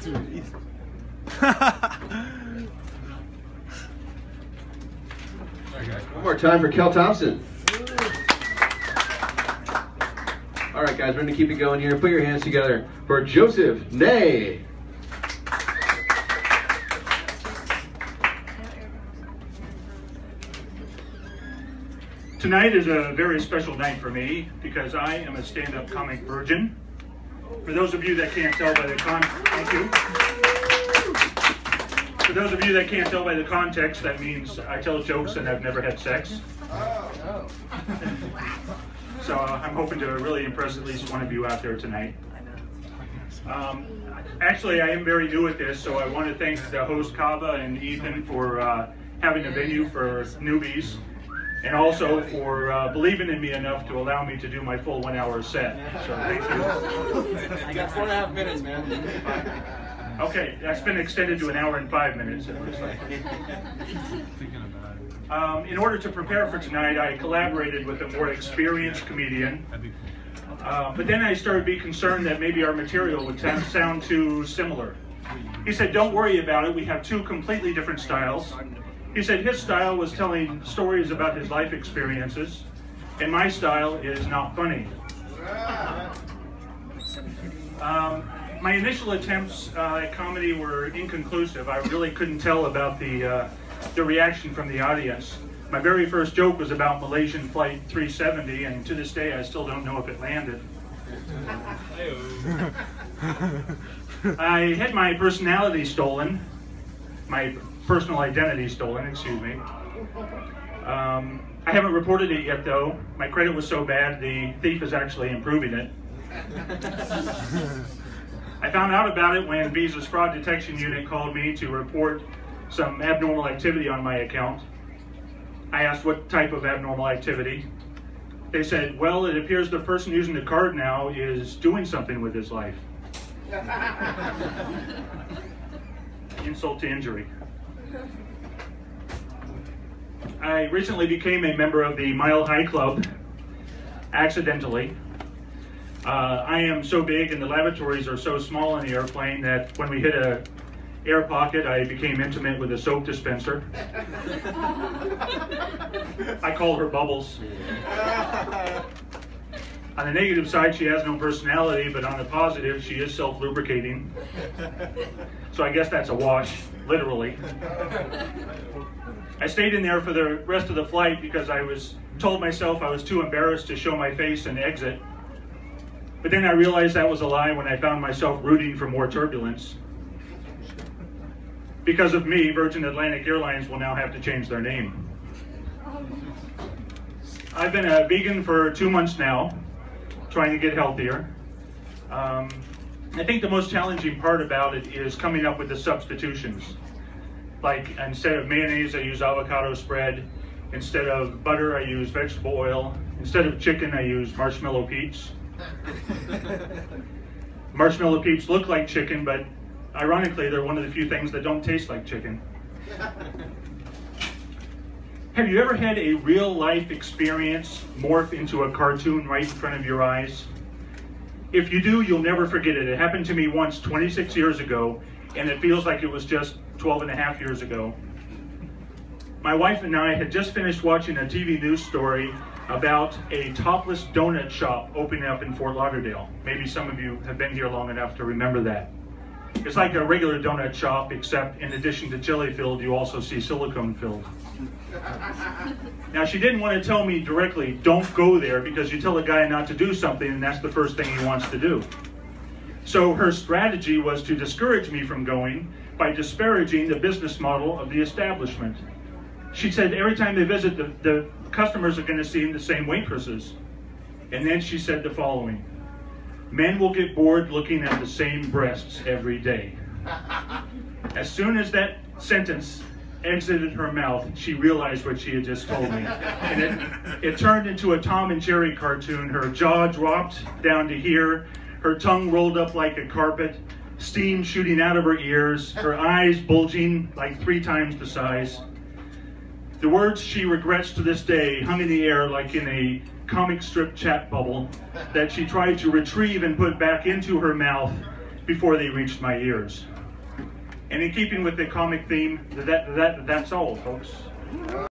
One more time for Kel Thompson. All right, guys, we're going to keep it going here. Put your hands together for Joseph Nay. Tonight is a very special night for me because I am a stand-up comic virgin. For those of you that can't tell by the For those of you that can't tell by the context, that means I tell jokes and I've never had sex. So I'm hoping to really impress at least one of you out there tonight. Actually, I am very new at this, so I want to thank the host Kava and Ethan for having a venue for newbies, and also for believing in me enough to allow me to do my full 1 hour set. So thank you. I got 4.5 minutes, man. Okay, that's been extended to 1 hour and 5 minutes, it looks like. In order to prepare for tonight, I collaborated with a more experienced comedian. But then I started to be concerned that maybe our material would sound too similar. He said, don't worry about it, we have two completely different styles. He said his style was telling stories about his life experiences, and my style is not funny. My initial attempts at comedy were inconclusive. I really couldn't tell about the reaction from the audience. My very first joke was about Malaysian Flight 370, and to this day I still don't know if it landed. I had my personality stolen, my personal identity stolen, excuse me. I haven't reported it yet though. My credit was so bad, the thief is actually improving it. I found out about it when Visa's fraud detection unit called me to report some abnormal activity on my account. I asked what type of abnormal activity. They said, well, it appears the person using the card now is doing something with his life. Insult to injury. I recently became a member of the Mile High Club, accidentally. I am so big and the lavatories are so small in the airplane that when we hit a air pocket, I became intimate with a soap dispenser. I call her Bubbles. On the negative side, she has no personality, but on the positive, she is self-lubricating. So I guess that's a wash, literally. I stayed in there for the rest of the flight because I told myself I was too embarrassed to show my face and exit. But then I realized that was a lie when I found myself rooting for more turbulence. Because of me, Virgin Atlantic Airlines will now have to change their name. I've been a vegan for 2 months now, trying to get healthier. I think the most challenging part about it is coming up with the substitutions. Like, instead of mayonnaise, I use avocado spread. Instead of butter, I use vegetable oil. Instead of chicken, I use marshmallow peeps. Marshmallow peeps look like chicken, but ironically, they're one of the few things that don't taste like chicken. Have you ever had a real life experience morph into a cartoon right in front of your eyes? If you do, you'll never forget it. It happened to me once 26 years ago, and it feels like it was just 12 and a half years ago. My wife and I had just finished watching a TV news story about a topless donut shop opening up in Fort Lauderdale. Maybe some of you have been here long enough to remember that. It's like a regular donut shop, except in addition to jelly filled, you also see silicone filled. Now, she didn't want to tell me directly, don't go there, because you tell a guy not to do something and that's the first thing he wants to do. So her strategy was to discourage me from going by disparaging the business model of the establishment. She said every time they visit, the customers are going to see the same waitresses. And then she said the following: men will get bored looking at the same breasts every day. As soon as that sentence exited her mouth, she realized what she had just told me. And it turned into a Tom and Jerry cartoon. Her jaw dropped down to here, her tongue rolled up like a carpet, steam shooting out of her ears, her eyes bulging like 3 times the size. The words she regrets to this day hung in the air like in a comic strip chat bubble that she tried to retrieve and put back into her mouth before they reached my ears. And in keeping with the comic theme, that's all, folks.